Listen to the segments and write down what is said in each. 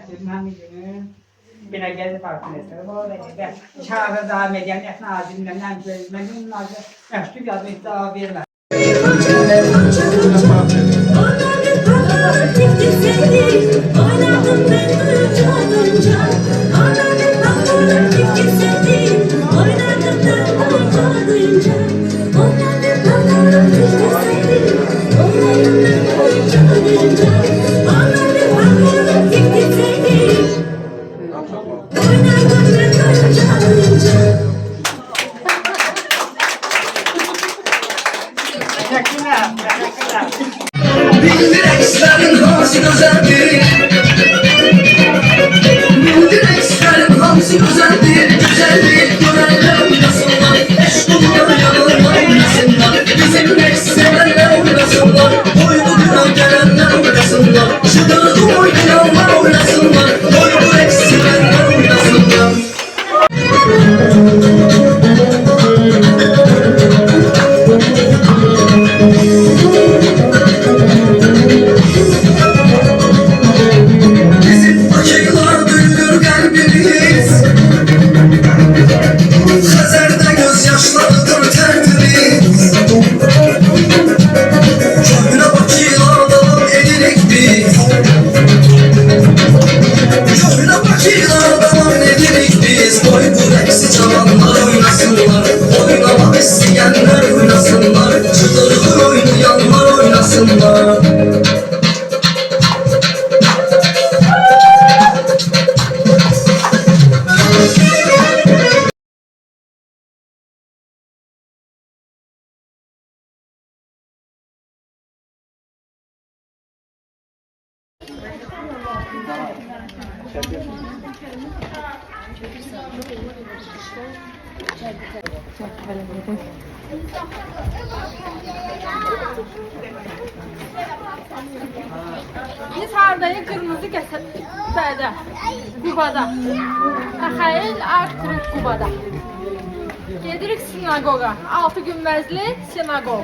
Bilmem günü. Bine gelip arkadaşlar. Ben çağrıda medeniyet nazimlerinden memnun nazı. Yaşlı yazı iddia vermez. Bildirekslerin hamsi güzeldir. Bildirekslerin hamsi güzeldir. Güzellik görenler oynasınlar. Eşkunlar yanırlar oynasınlar. Bizim ekselenler oynasınlar. Boynu gelenler oynasınlar. Şıdırdı oynayanlar oynasınlar. Boynu ekselenler oynasınlar. Biz hardayı kırmızı qəsəbdə, Qubada. Əxəyil Arturuk Qubada. Gedirik sinagoga. 6 günbəzli sinagog.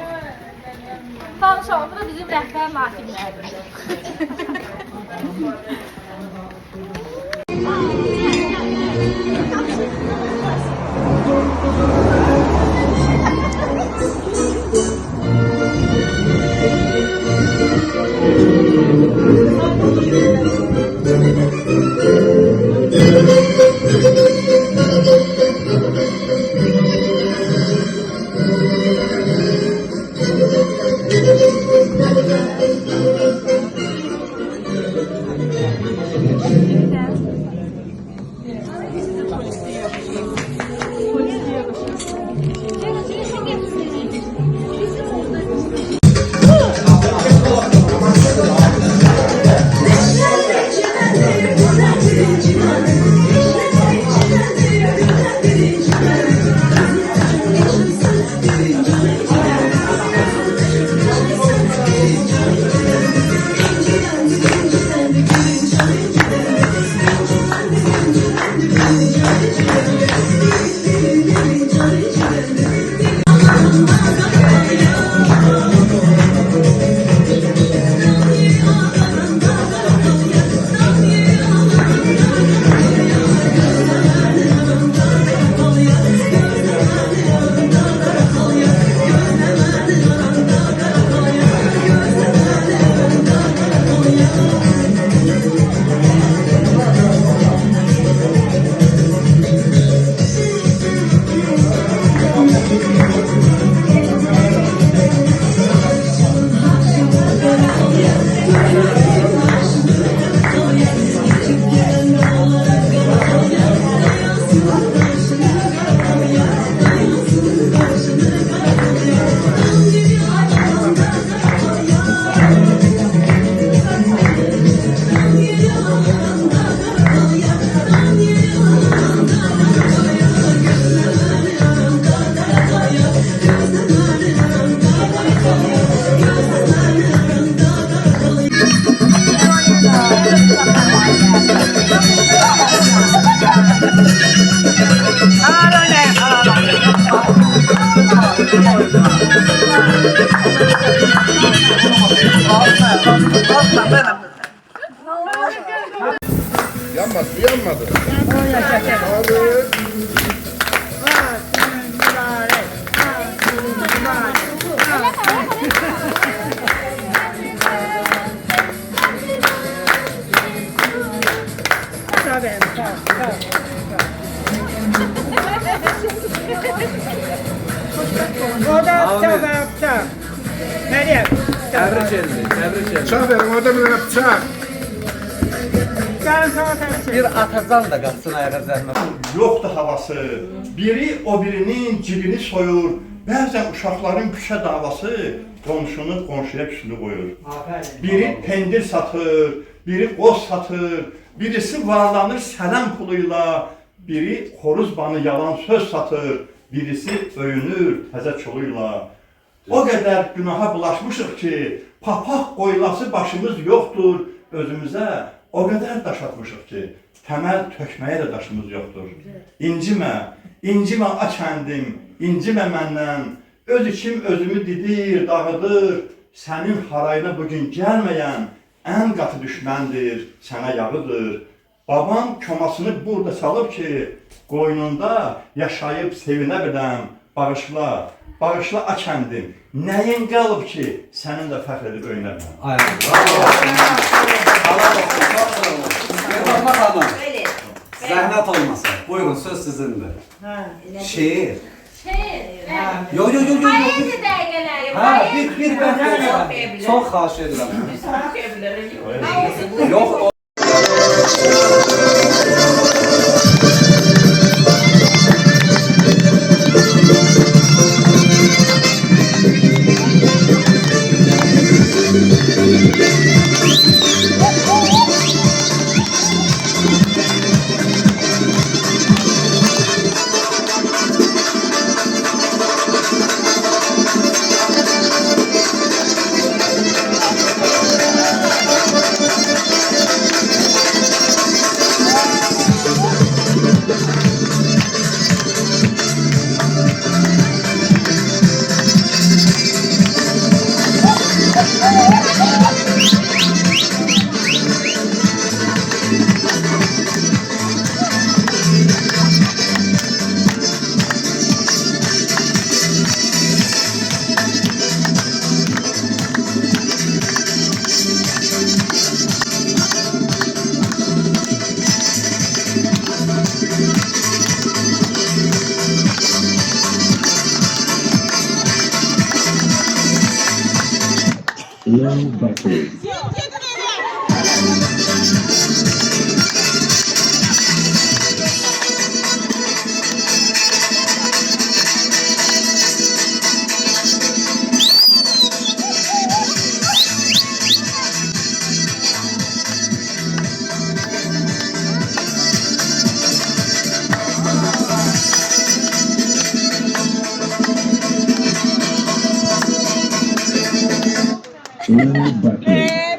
Tanış oldu da bizim rəhbər natimlərdir. O da bıçak var, bıçak. Meryem. Təbrik edirəm, təbrik edirəm. Bıçaq verin, orada bir dənə bıçaq. Gəlin sana təbrik Bir atacan da qaçsın ayağa zəhmət. Yoxdur havası. Biri o birinin cibini soyur. Bəzən uşaqların küçə davası qonşunu qonşuya küsülü qoyur. Aferin. Biri pendir satır, biri qoz satır, birisi varlanır sələm puluyla, biri xoruz banı yalan söz satır, birisi öyünür təzə çuluyla. O qədər günaha bulaşmışıq ki, papaq qoylası başımız yoxdur, özümüzə o qədər daş atmışıq ki, təməl tökməyə də daşımız yoxdur. İncimə, incimə a kəndim, incimə məndən, öz içim özümü didir, dağıdır, sənin harayına bugün gəlməyən ən qatı düşməndir, sənə yağıdır. Babam komasını burada salıb ki, qoynunda yaşayıb sevinə biləm, bağışla, bağışla a kəndim, nəyin qalıb ki, sənin də fəxr edib öyünə biləm. Ay, bravo. Allah olsun, çox sağ olun. Fatma xanım, zəhmət olmasa, buyurun, söz sizindir. Şeir. Yo. Hayırlı dəqiqələr. Ha, bir bəxtə. Çox xahiş edirəm. Yox, o... Battery.